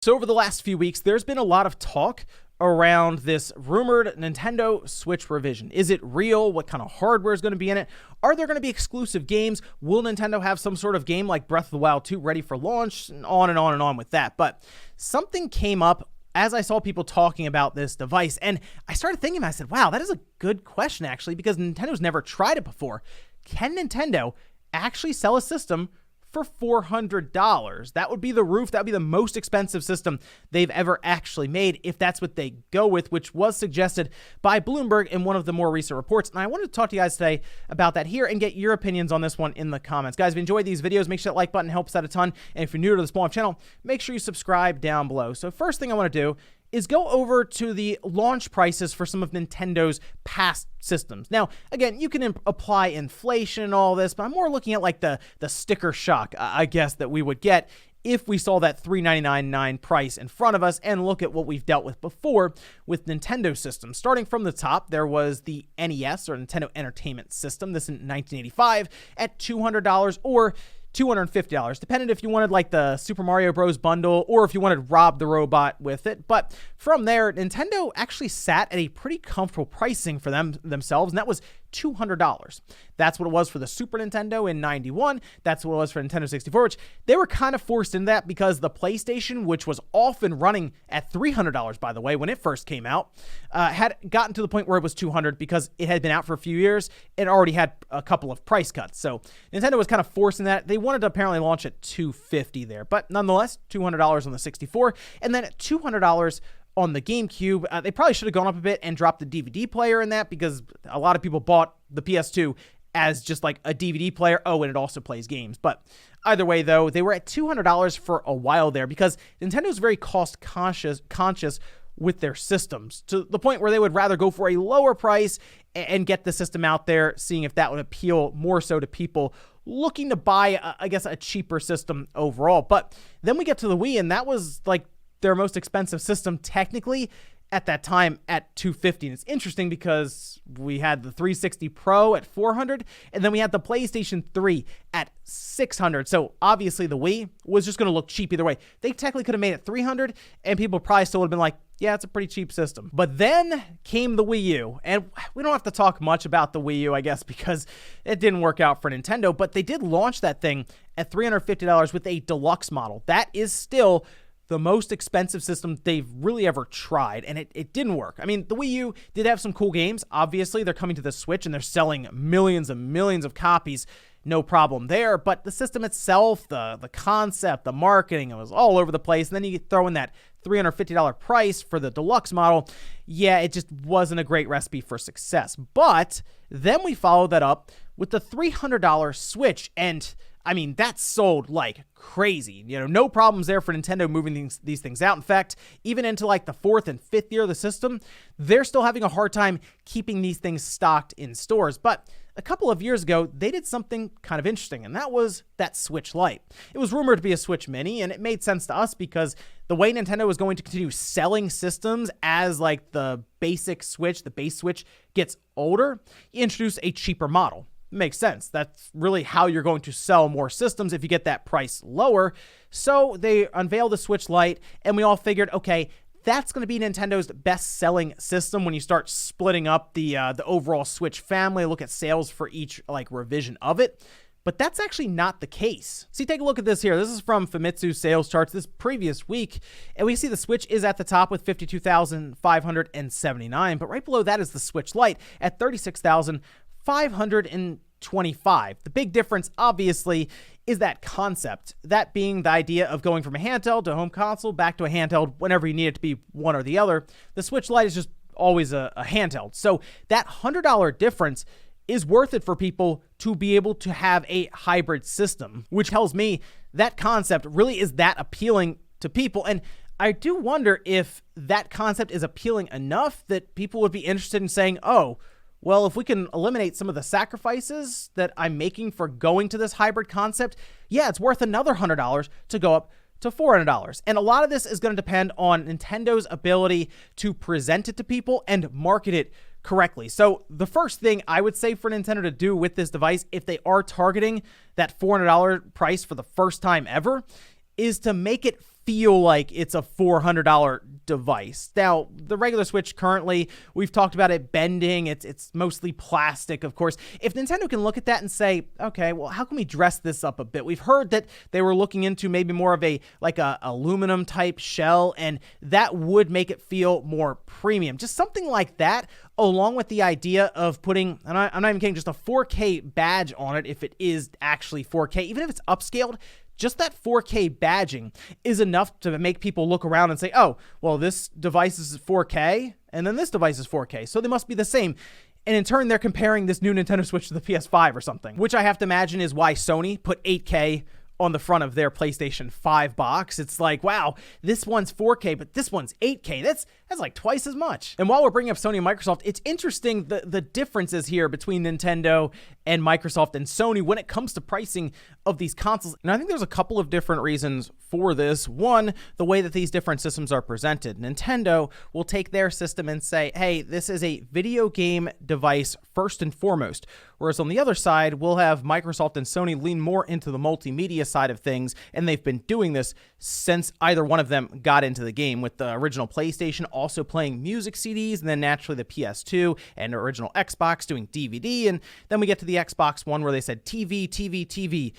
So over the last few weeks, there's been a lot of talk around this rumored Nintendo Switch revision. Is it real? What kind of hardware is going to be in it? Are there going to be exclusive games? Will Nintendo have some sort of game like Breath of the Wild 2 ready for launch? And on and on and on with that. But something came up as I saw people talking about this device, and I started thinking, I said, wow, that is a good question actually, because Nintendo's never tried it before. Can Nintendo actually sell a system for $400? That would be the roof. That would be the most expensive system they've ever actually made, if that's what they go with, which was suggested by Bloomberg in one of the more recent reports. And I wanted to talk to you guys today about that here and get your opinions on this one in the comments. Guys, if you enjoyed these videos, make sure that like button helps out a ton. And if you're new to the Small Arms channel, make sure you subscribe down below. So first thing I want to do is go over to the launch prices for some of Nintendo's past systems. Now, again, you can apply inflation and all this, but I'm more looking at like the sticker shock, I guess, that we would get if we saw that $399.9 price in front of us and look at what we've dealt with before with Nintendo systems. Starting from the top, there was the NES, or Nintendo Entertainment System, this in 1985 at $200 or $250, depending if you wanted like the Super Mario Bros. Bundle or if you wanted Rob the Robot with it. But from there, Nintendo actually sat at a pretty comfortable pricing for themselves, and that was $200. That's what it was for the Super Nintendo in 91. That's what it was for Nintendo 64, which they were kind of forced into that because the PlayStation, which was often running at $300, by the way, when it first came out, had gotten to the point where it was $200 because it had been out for a few years and already had a couple of price cuts. So Nintendo was kind of forcing that. They wanted to apparently launch at $250 there, but nonetheless, $200 on the 64, and then at $200 on the GameCube. They probably should have gone up a bit and dropped the DVD player in that, because a lot of people bought the PS2 as just like a DVD player. Oh, and it also plays games. But either way, though, they were at $200 for a while there because Nintendo's very cost conscious with their systems, to the point where they would rather go for a lower price and get the system out there, seeing if that would appeal more so to people looking to buy, I guess, a cheaper system overall. But then we get to the Wii, and that was like their most expensive system technically at that time at $250. And it's interesting because we had the 360 Pro at $400, and then we had the PlayStation 3 at $600. So obviously the Wii was just going to look cheap either way. They technically could have made it $300, and people probably still would have been like, yeah, it's a pretty cheap system. But then came the Wii U, and we don't have to talk much about the Wii U, I guess, because it didn't work out for Nintendo, but they did launch that thing at $350 with a deluxe model. That is still the most expensive system they've really ever tried, and it didn't work. I mean, the Wii U did have some cool games. Obviously, they're coming to the Switch, and they're selling millions and millions of copies. No problem there, but the system itself, the concept, the marketing, it was all over the place. And then you throw in that $350 price for the deluxe model. Yeah, it just wasn't a great recipe for success. But then we followed that up with the $300 Switch, and I mean, that sold like crazy. You know, no problems there for Nintendo moving these things out. In fact, even into like the 4th and 5th year of the system, they're still having a hard time keeping these things stocked in stores. But a couple of years ago, they did something kind of interesting, and that was that Switch Lite. It was rumored to be a Switch Mini, and it made sense to us because the way Nintendo was going to continue selling systems as like the basic Switch, the base Switch gets older, you introduce a cheaper model. Makes sense. That's really how you're going to sell more systems if you get that price lower. So they unveiled the Switch Lite, and we all figured, okay, that's going to be Nintendo's best-selling system when you start splitting up the overall Switch family, look at sales for each like revision of it. But that's actually not the case. See, take a look at this here. This is from Famitsu sales charts this previous week, and we see the Switch is at the top with 52,579, but right below that is the Switch Lite at 36,525. The big difference, obviously, is that concept. That being the idea of going from a handheld to a home console back to a handheld whenever you need it to be one or the other. The Switch Lite is just always a handheld. So that $100 difference is worth it for people to be able to have a hybrid system, which tells me that concept really is that appealing to people. And I do wonder if that concept is appealing enough that people would be interested in saying, oh, well, if we can eliminate some of the sacrifices that I'm making for going to this hybrid concept, yeah, it's worth another $100 to go up to $400. And a lot of this is going to depend on Nintendo's ability to present it to people and market it correctly. So the first thing I would say for Nintendo to do with this device, if they are targeting that $400 price for the first time ever, is to make it feel like it's a $400 device. Now, the regular Switch currently, we've talked about it bending. It's mostly plastic, of course. If Nintendo can look at that and say, okay, well, how can we dress this up a bit? We've heard that they were looking into maybe more of a aluminum type shell, and that would make it feel more premium. Just something like that, along with the idea of putting, and I'm not even kidding, just a 4K badge on it if it is actually 4K, even if it's upscaled. Just that 4K badging is enough to make people look around and say, oh, well, this device is 4K, and then this device is 4K, so they must be the same. And in turn, they're comparing this new Nintendo Switch to the PS5 or something, which I have to imagine is why Sony put 8K on the front of their PlayStation 5 box. It's like, wow, this one's 4K, but this one's 8K. That's like twice as much. And while we're bringing up Sony and Microsoft, it's interesting the differences here between Nintendo and Microsoft and Sony when it comes to pricing of these consoles. And I think there's a couple of different reasons for this. One, the way that these different systems are presented. Nintendo will take their system and say, hey, this is a video game device first and foremost. Whereas on the other side, we'll have Microsoft and Sony lean more into the multimedia side of things, and they've been doing this since either one of them got into the game, with the original PlayStation also playing music CDs, and then naturally the PS2 and original Xbox doing DVD, and then we get to the Xbox One where they said TV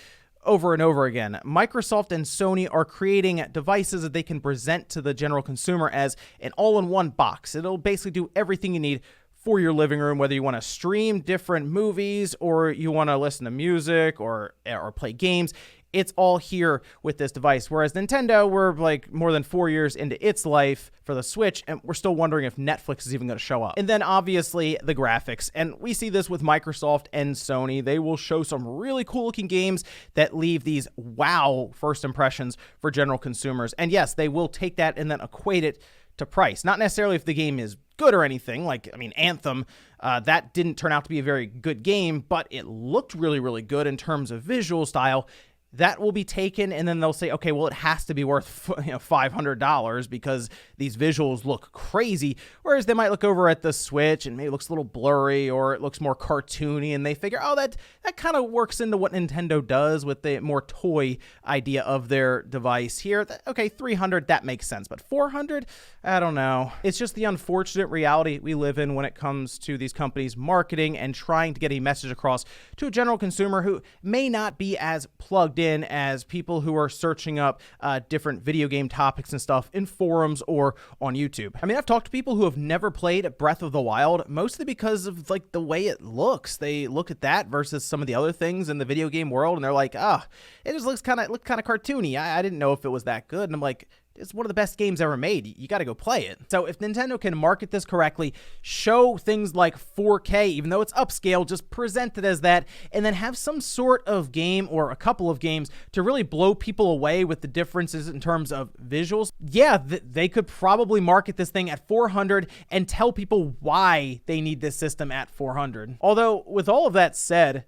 over and over again. Microsoft and Sony are creating devices that they can present to the general consumer as an all-in-one box. It'll basically do everything you need for your living room, whether you want to stream different movies or you want to listen to music or play games. It's all here with this device. Whereas Nintendo, we're like more than 4 years into its life for the Switch, and we're still wondering if Netflix is even going to show up. And then obviously the graphics. And we see this with Microsoft and Sony. They will show some really cool looking games that leave these wow first impressions for general consumers. And yes, they will take that and then equate it to price. Not necessarily if the game is good or anything. Like, I mean, Anthem, that didn't turn out to be a very good game, but it looked really, really good in terms of visual style. That will be taken, and then they'll say, okay, well, it has to be worth $500 because these visuals look crazy. Whereas they might look over at the Switch and maybe it looks a little blurry or it looks more cartoony, and they figure, oh, that kind of works into what Nintendo does with the more toy idea of their device here. Okay, $300, that makes sense, but $400, I don't know. It's just the unfortunate reality we live in when it comes to these companies marketing and trying to get a message across to a general consumer who may not be as plugged in as people who are searching up different video game topics and stuff in forums or on YouTube. I mean, I've talked to people who have never played Breath of the Wild, mostly because of like the way it looks. They look at that versus some of the other things in the video game world, and they're like, it just looks kind of cartoony. I didn't know if it was that good. And I'm like, it's one of the best games ever made. You got to go play it. So if Nintendo can market this correctly, show things like 4K, even though it's upscale, just present it as that, and then have some sort of game or a couple of games to really blow people away with the differences in terms of visuals. Yeah, they could probably market this thing at $400 and tell people why they need this system at $400. Although, with all of that said,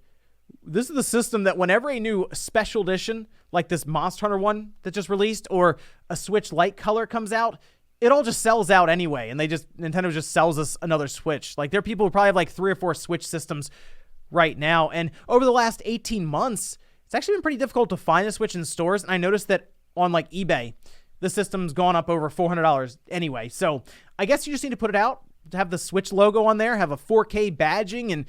this is the system that whenever a new special edition, like this Monster Hunter one that just released, or a Switch Lite color comes out, it all just sells out anyway, and Nintendo just sells us another Switch. Like, there are people who probably have like 3 or 4 Switch systems right now, and over the last 18 months, it's actually been pretty difficult to find a Switch in stores, and I noticed that on like eBay, the system's gone up over $400 anyway. So I guess you just need to put it out, to have the Switch logo on there, have a 4K badging, and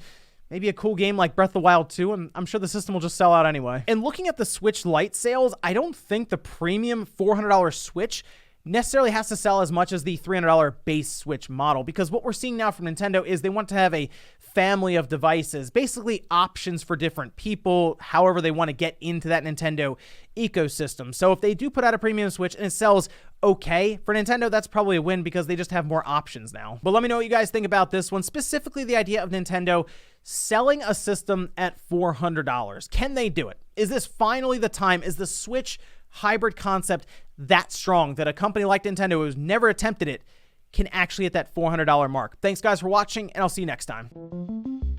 maybe a cool game like Breath of the Wild 2, and I'm sure the system will just sell out anyway. And looking at the Switch Lite sales, I don't think the premium $400 Switch necessarily has to sell as much as the $300 base Switch model, because what we're seeing now from Nintendo is they want to have a family of devices, basically options for different people, however they want to get into that Nintendo ecosystem. So if they do put out a premium Switch and it sells okay for Nintendo, that's probably a win because they just have more options now. But let me know what you guys think about this one, specifically the idea of Nintendo selling a system at $400. Can they do it? Is this finally the time? Is the Switch hybrid concept that strong that a company like Nintendo, who's never attempted it, can actually hit that $400 mark? Thanks guys for watching, and I'll see you next time.